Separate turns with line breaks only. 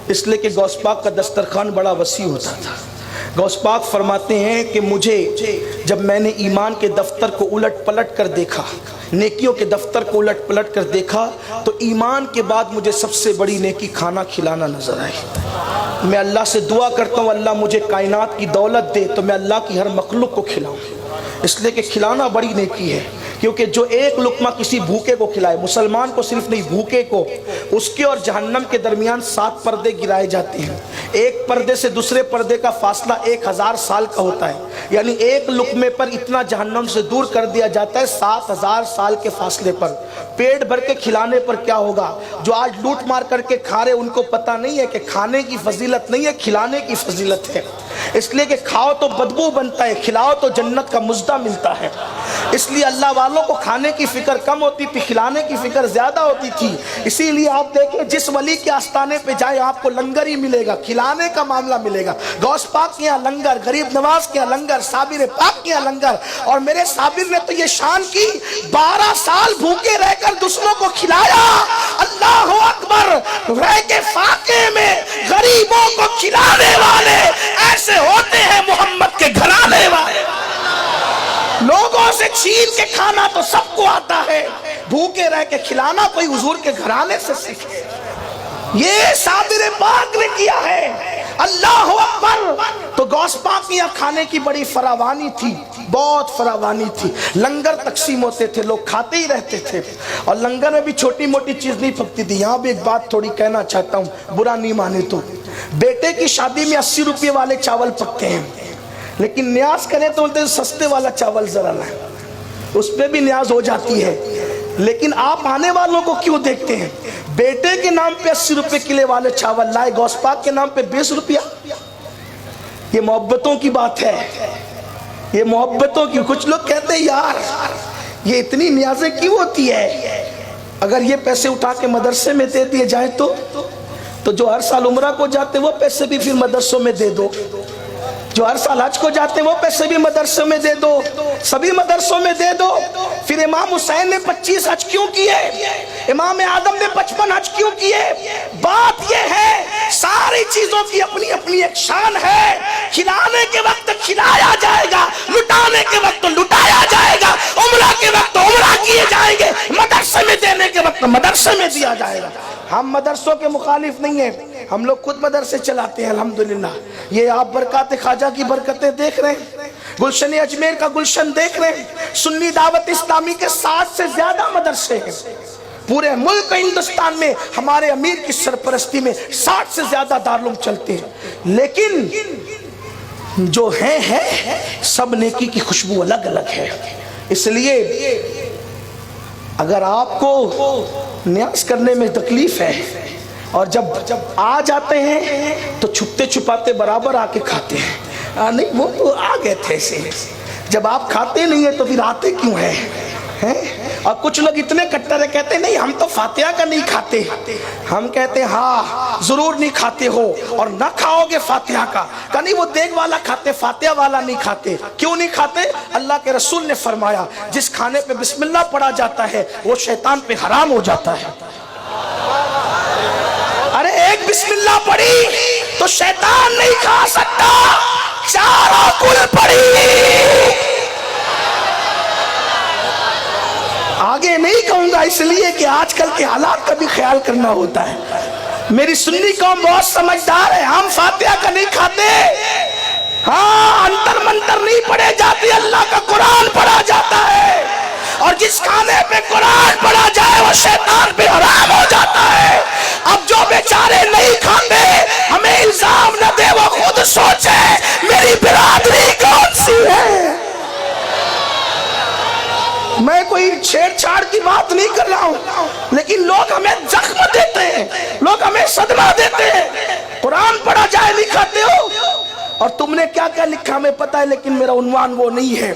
اس لیے کہ غوث پاک کا دسترخوان بڑا وسیع ہوتا تھا۔ غوث پاک فرماتے ہیں کہ مجھے جب میں نے ایمان کے دفتر کو الٹ پلٹ کر دیکھا، نیکیوں کے دفتر کو الٹ پلٹ کر دیکھا، تو ایمان کے بعد مجھے سب سے بڑی نیکی کھانا کھلانا نظر آئی۔ میں اللہ سے دعا کرتا ہوں اللہ مجھے کائنات کی دولت دے تو میں اللہ کی ہر مخلوق کو کھلاؤں، اس لیے کہ کھلانا بڑی نیکی ہے۔ کیونکہ جو ایک لقمہ کسی بھوکے کو کھلائے، مسلمان کو صرف نہیں بھوکے کو، اس کے اور جہنم کے درمیان 7 پردے گرائے جاتے ہیں۔ ایک پردے سے دوسرے پردے کا فاصلہ 1000 سال کا ہوتا ہے، یعنی ایک لقمے پر اتنا جہنم سے دور کر دیا جاتا ہے 7000 سال کے فاصلے پر۔ پیٹ بھر کے کھلانے پر کیا ہوگا؟ جو آج لوٹ مار کر کے کھا رہے ان کو پتہ نہیں ہے کہ کھانے کی فضیلت نہیں ہے، کھلانے کی فضیلت ہے۔ اس لیے کہ کھاؤ تو بدبو بنتا ہے، کھلاؤ تو جنت کا مزدہ ملتا ہے۔ اس لیے اللہ والوں کو کھانے کی فکر کم ہوتی تھی، کھلانے کی فکر زیادہ ہوتی تھی۔ اسی لیے آپ دیکھیں جس ولی کے آستانے پہ جائے آپ کو لنگر ہی ملے گا، کھلانے کا معاملہ ملے گا۔ غوث پاک کے یہاں لنگر، غریب نواز کے یہاں لنگر، صابر پاک کے یہاں لنگر۔ اور میرے صابر نے تو یہ شان کی 12 سال بھوکے رہ کر دشمنوں کو کھلایا۔ اللہ اکبر! رہ کے فاقے میں غریبوں کو کھلانے والے ایسے ہوتے ہیں محمد کے گھرانے والے۔ لوگوں سے چھین کے کھانا تو سب کو آتا ہے، بھوکے رہ کے کھلانا کوئی حضور کے گھرانے سے سیکھے۔ یہ صابر پاک نے کیا ہے۔ اللہ اکبر! تو غوث پاک یہاں کھانے کی بڑی فراوانی تھی، بہت فراوانی تھی۔ لنگر تقسیم ہوتے تھے، لوگ کھاتے ہی رہتے تھے، اور لنگر میں بھی چھوٹی موٹی چیز نہیں پکتی تھی۔ یہاں بھی ایک بات تھوڑی کہنا چاہتا ہوں، برا نہیں مانے تو۔ بیٹے کی شادی میں 80 روپے والے چاول پکتے ہیں، لیکن نیاز کریں تو بولتے ہیں سستے والا چاول ذرا لائیں، اس پہ بھی نیاز ہو جاتی ہے۔ لیکن آپ آنے والوں کو کیوں دیکھتے ہیں؟ بیٹے کے نام پہ 80 روپے کلے والے چاول لائے، غوث پاک کے نام پہ 20 روپیہ۔ یہ محبتوں کی بات ہے، یہ محبتوں کی۔ کچھ لوگ کہتے ہیں یار یہ اتنی نیازیں کیوں ہوتی ہے؟ اگر یہ پیسے اٹھا کے مدرسے میں دے دیے جائیں تو جو ہر سال عمرہ کو جاتے وہ پیسے بھی پھر مدرسوں میں دے دو، جو ہر سال حج کو جاتے وہ پیسے بھی مدرسوں میں دے دو، سبھی مدرسوں میں دے دو۔ پھر امام حسین نے 25 حج کیوں کیے؟ امام آدم نے 55 حج کیوں کیے؟ بات یہ ہے ساری چیزوں کی اپنی اپنی ایک شان ہے۔ کھلانے کے وقت کھلایا جائے گا، لٹانے کے وقت لٹایا جائے گا، عمرہ کے وقت عمرہ کیے جائیں گے، مدرسے میں دینے کے وقت مدرسے میں دیا جائے گا۔ ہم مدرسوں کے مخالف نہیں ہیں، ہم لوگ خود مدرسے چلاتے ہیں الحمدللہ۔ یہ آپ برکات خواجہ کی برکتیں دیکھ رہے ہیں، گلشن اجمیر کا گلشن دیکھ رہے ہیں۔ سنی دعوت اسلامی کے 60 سے زیادہ مدرسے ہیں پورے ملک ہندوستان میں، ہمارے امیر کی سرپرستی میں 60 سے زیادہ دارالعلوم چلتے ہیں۔ لیکن جو ہیں سب نیکی کی خوشبو الگ الگ ہے۔ اس لیے اگر آپ کو نیاز کرنے میں تکلیف ہے اور جب آ جاتے ہیں تو چھپتے چھپاتے برابر آ کے کھاتے ہیں، نہیں وہ آ گئے تھے ایسے۔ جب آپ کھاتے نہیں ہیں تو پھر آتے کیوں ہیں؟ اور کچھ لوگ اتنے کٹر کہتے ہیں نہیں ہم تو فاتحہ کا نہیں کھاتے، ہم کہتے ہیں ہاں ضرور نہیں کھاتے ہو اور نہ کھاؤ گے فاتحہ کا، کہ نہیں وہ دیگ والا کھاتے فاتحہ والا نہیں کھاتے۔ کیوں نہیں کھاتے؟ اللہ کے رسول نے فرمایا جس کھانے پہ بسم اللہ پڑھا جاتا ہے وہ شیطان پہ حرام ہو جاتا ہے۔ ارے ایک بسم اللہ پڑھی تو شیطان نہیں کھا سکتا، چاروں کل پڑھی۔ آگے نہیں کہوں گا اس لیے کہ آج کل کے حالات کا بھی خیال کرنا ہوتا ہے۔ میری سنی قوم بہت سمجھدار ہے، ہم فاتحہ کا نہیں کھاتے، ہاں انتر منتر نہیں پڑھے جاتے، اللہ کا قرآن پڑھا جاتا ہے، اور جس کھانے پہ قرآن پڑھا جائے وہ شیطان پہ حرام ہو جاتا ہے۔ اب جو بیچارے نہیں کھاتے ہمیں الزام نہ دے، وہ خود سوچے میری برادری کون سی ہے۔ میں کوئی چھیڑ چھاڑ کی بات نہیں کر رہا ہوں، لیکن لوگ ہمیں زخم دیتے ہیں، لوگ ہمیں صدمہ دیتے ہیں۔ قرآن پڑھا جائے نہیں کھاتے ہو، اور تم نے کیا کیا لکھا ہمیں پتہ ہے، لیکن میرا عنوان وہ نہیں ہے۔